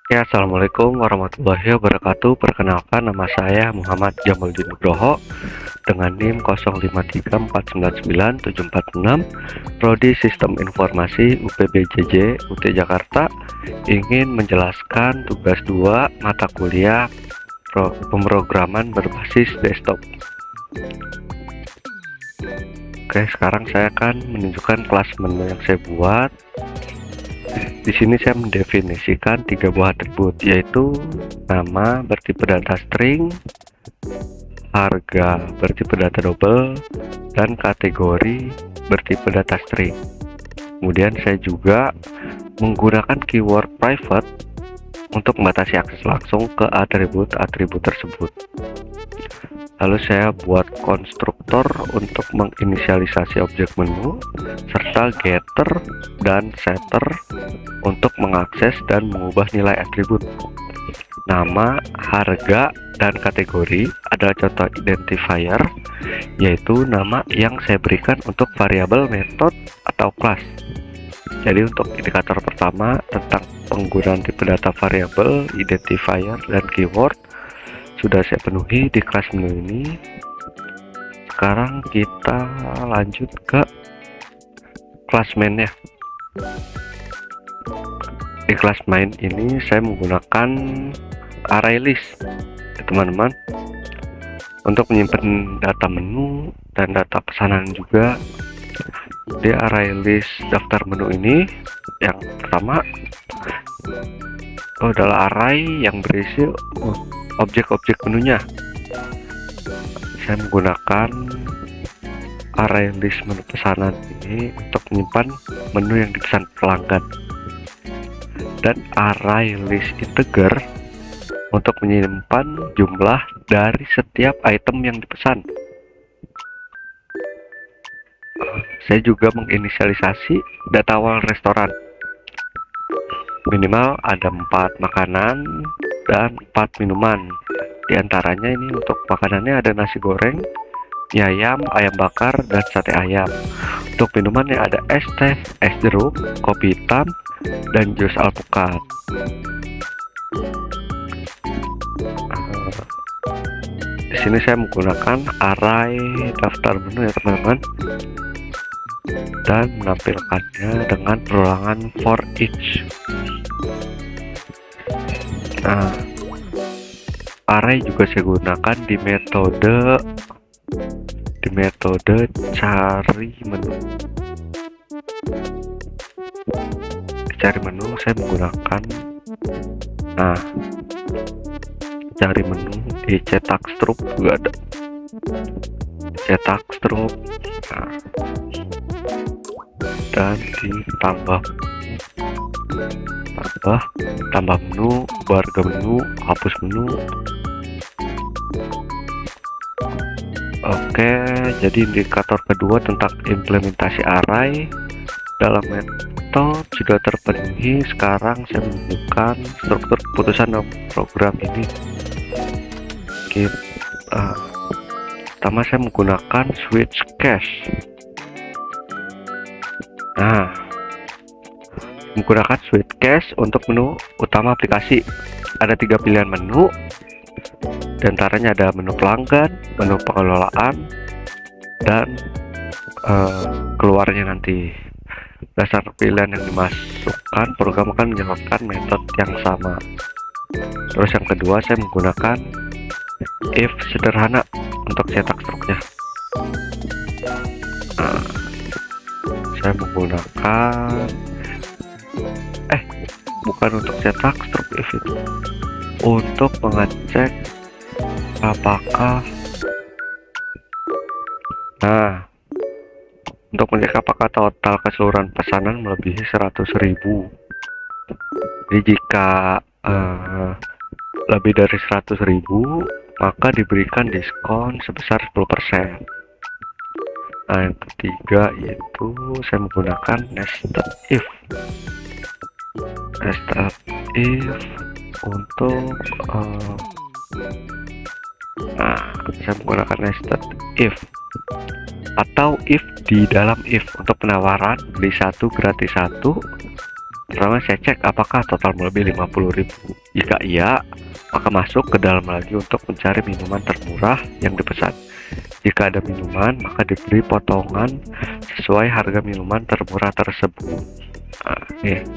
Ya, assalamualaikum warahmatullahi wabarakatuh. Perkenalkan, nama saya Muhammad Jamaluddin Nugroho dengan NIM 0534997746, Prodi Sistem Informasi UPBJJ UT Jakarta. Ingin menjelaskan tugas 2 mata kuliah pemrograman berbasis desktop. Oke, sekarang saya akan menunjukkan kelas menu yang saya buat. Di sini saya mendefinisikan 3 buah atribut, yaitu nama bertipe data string, harga bertipe data double, dan kategori bertipe data string. Kemudian saya juga menggunakan keyword private untuk membatasi akses langsung ke atribut-atribut tersebut. Lalu saya buat konstruktor untuk menginisialisasi objek menu, serta getter dan setter untuk mengakses dan mengubah nilai atribut. Nama, harga, dan kategori adalah contoh identifier, yaitu nama yang saya berikan untuk variabel, metode, atau kelas. Jadi untuk indikator pertama tentang penggunaan tipe data variabel, identifier, dan keyword sudah saya penuhi di kelas menu ini. Sekarang kita lanjut ke kelas main ya. Di kelas main ini saya menggunakan array list ya, teman-teman, untuk menyimpan data menu dan data pesanan juga. Di array list daftar menu ini yang pertama adalah array yang berisi objek-objek menunya. Saya menggunakan array list menu pesanan ini untuk menyimpan menu yang dipesan pelanggan, dan array list integer untuk menyimpan jumlah dari setiap item yang dipesan. Saya juga menginisialisasi data awal restoran. Minimal ada 4 makanan dan 4 minuman. Di antaranya ini untuk makanannya ada nasi goreng, mie ayam, ayam bakar, dan sate ayam. Untuk minumannya ada es teh, es jeruk, kopi hitam, dan jus alpukat. Di sini saya menggunakan array daftar menu ya teman-teman, dan menampilkannya dengan perulangan for each. Nah, array juga saya gunakan di metode cari menu. Di cari menu saya menggunakan cari menu di cetak struct juga ada. Cetak struct, dan di tambah menu, barga menu, hapus menu. Oke, jadi indikator kedua tentang implementasi array dalam metode sudah terpenuhi. Sekarang saya menunjukkan struktur keputusan dalam program ini. Pertama saya menggunakan switch cache. Menggunakan switch cache untuk menu utama aplikasi. Ada 3 pilihan menu, diantaranya ada menu pelanggan, menu pengelolaan, dan keluarnya nanti. Dasar pilihan yang dimasukkan, program akan menjalankan metode yang sama. Terus yang kedua saya menggunakan if sederhana untuk cetak struknya. Saya menggunakan bukan untuk cetak struk if itu, untuk mengecek apakah untuk mengecek apakah total keseluruhan pesanan melebihi 100.000. Jadi jika lebih dari 100.000 maka diberikan diskon sebesar 10%. Yang ketiga yaitu saya menggunakan nested if untuk saya menggunakan nested if atau if di dalam if untuk penawaran beli 1 gratis 1 Pertama saya cek apakah total melebihi 50.000. Jika iya, maka masuk ke dalam lagi untuk mencari minuman termurah yang dipesan. Jika ada minuman, maka diberi potongan sesuai harga minuman termurah tersebut. Nah, nih.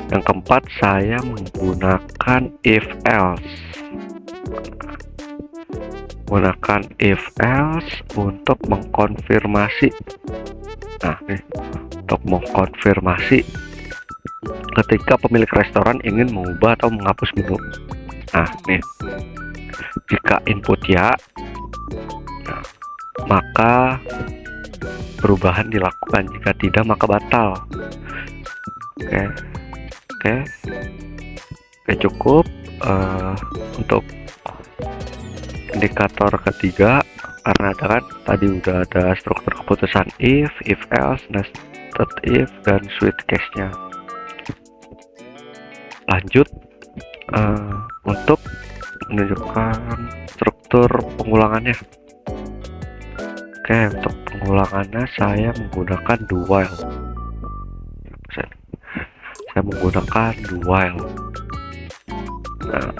Yang keempat, saya menggunakan if else. Gunakan if else untuk mengkonfirmasi. Nah, nih, untuk mengkonfirmasi ketika pemilik restoran ingin mengubah atau menghapus menu. Nah, nih, jika input ya, nah, maka perubahan dilakukan. Jika tidak, maka batal. Oke, cukup. Untuk indikator ketiga, karena ada kan tadi udah ada struktur keputusan if else, nested if, dan switch case-nya. Lanjut untuk menunjukkan struktur pengulangannya. Oke, untuk pengulangannya saya menggunakan do while. Saya menggunakan do while. Nah,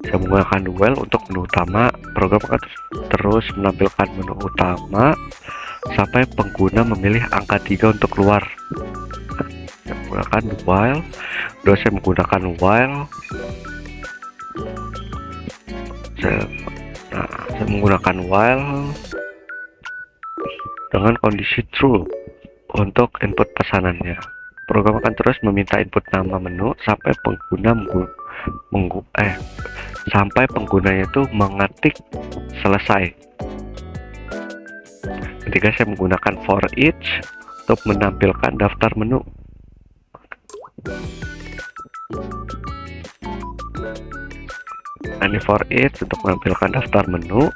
saya menggunakan do while untuk menu utama. Program akan terus menampilkan menu utama sampai pengguna memilih angka 3 untuk keluar. Saya menggunakan do while. Terus saya menggunakan while. Saya menggunakan while dengan kondisi true untuk input pesanannya. Program akan terus meminta input nama menu sampai sampai penggunanya itu mengetik selesai. Ketika saya menggunakan for each untuk menampilkan daftar menu. Ini for each untuk menampilkan daftar menu.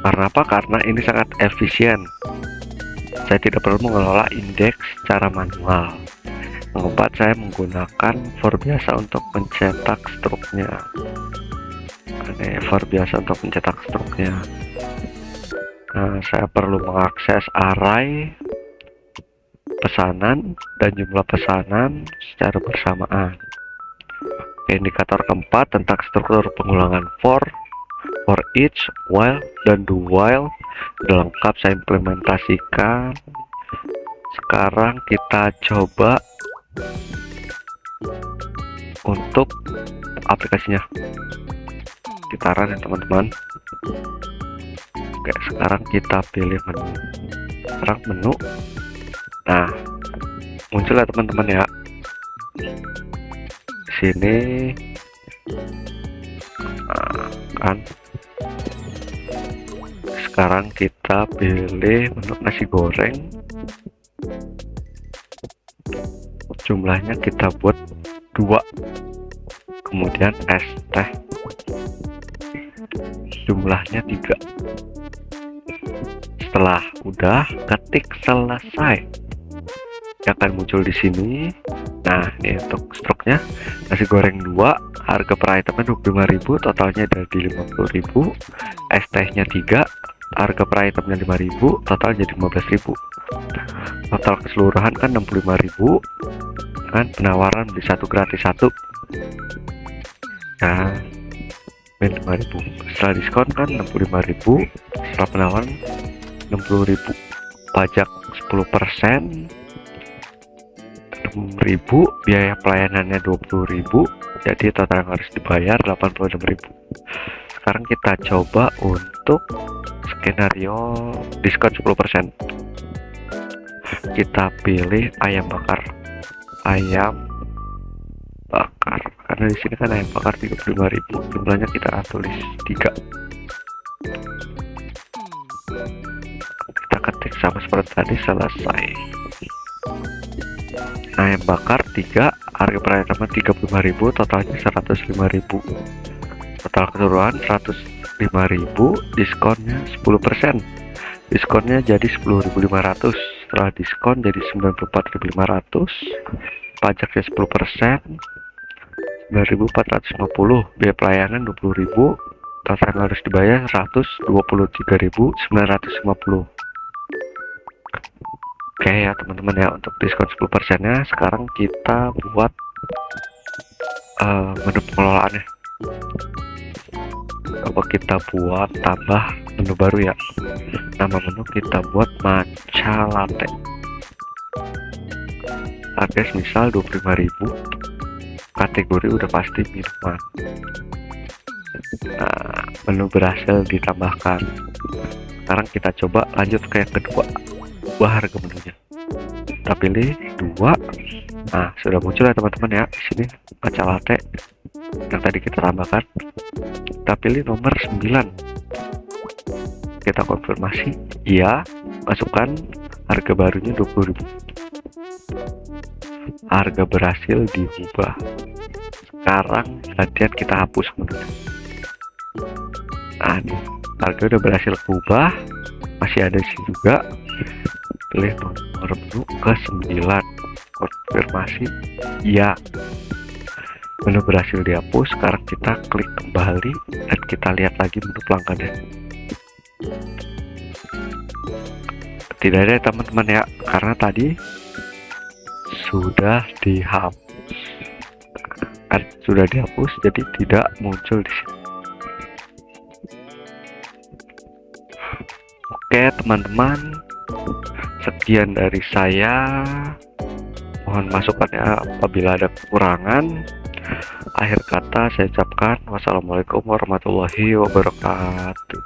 Karena apa? Karena ini sangat efisien. Saya tidak perlu mengelola indeks secara manual. Yang keempat, saya menggunakan for biasa untuk mencetak struknya. Ini for biasa untuk mencetak struknya. Nah, saya perlu mengakses array pesanan dan jumlah pesanan secara bersamaan. Indikator keempat tentang struktur pengulangan for each, while, dan do while sudah lengkap saya implementasikan. Sekarang kita coba untuk aplikasinya. Kita run ya teman-teman. Oke, sekarang kita pilih menu. Sekarang menu. Nah, muncul ya teman-teman ya. Sini kan. Sekarang kita pilih menu nasi goreng. Jumlahnya kita buat 2. Kemudian es teh. Jumlahnya 3. Setelah udah, ketik selesai. Yang akan muncul di sini. Nah, ini untuk struknya nasi goreng 2, harga per itemnya 25.000, totalnya jadi 50.000. Es tehnya 3, harga per itemnya 5.000, total jadi 15.000. Total keseluruhan kan 65.000. Kan penawaran beli 1 gratis 1. Nah, 5.000. Setelah diskon kan 65.000. Setelah penawaran 60.000. Pajak 10%. 6.000, biaya pelayanannya 20.000, jadi total yang harus dibayar 86.000. Sekarang kita coba untuk skenario diskon 10%. Kita pilih ayam bakar. Karena di sini kan ayam bakar 35.000, jumlahnya kita tulis 3. Kita ketik sama seperti tadi, selesai. Ayam bakar 3, harga per itemnya 35.000, totalnya 105.000. Total keseluruhan 105.000, diskonnya 10%. Diskonnya jadi 10.500. Setelah diskon jadi 94.500. Pajaknya 10%, 9.450. Biaya pelayanan 20.000. Total yang harus dibayar 123.950. Oke ya teman-teman ya, untuk diskon 10% nya sekarang kita buat menu pengelolaannya. Coba kita buat tambah menu baru ya. Nama menu kita buat matcha latte. Harga misal 25.000. Kategori udah pasti minuman. Nah, menu berhasil ditambahkan. Sekarang kita coba lanjut ke yang kedua. Ubah harga menunya. Kita pilih 2. Nah, sudah muncul ya teman-teman ya. Di sini matcha latte yang tadi kita tambahkan. Kita pilih nomor 9. Kita konfirmasi iya, masukkan harga barunya 20.000. Harga berhasil diubah. Sekarang gantian kita hapus menunya. Nah, nih harga udah berhasil berubah. Masih ada di sini juga. Pilih nomor menu ke 9. Konfirmasi iya. Menu berhasil dihapus. Sekarang kita klik kembali dan kita lihat lagi menu pelanggannya. Tidak ada teman-teman ya, karena tadi sudah dihapus. Sudah dihapus, jadi tidak muncul di sini. Oke teman-teman, sekian dari saya. Mohon masukannya apabila ada kekurangan. Akhir kata saya ucapkan wassalamualaikum warahmatullahi wabarakatuh.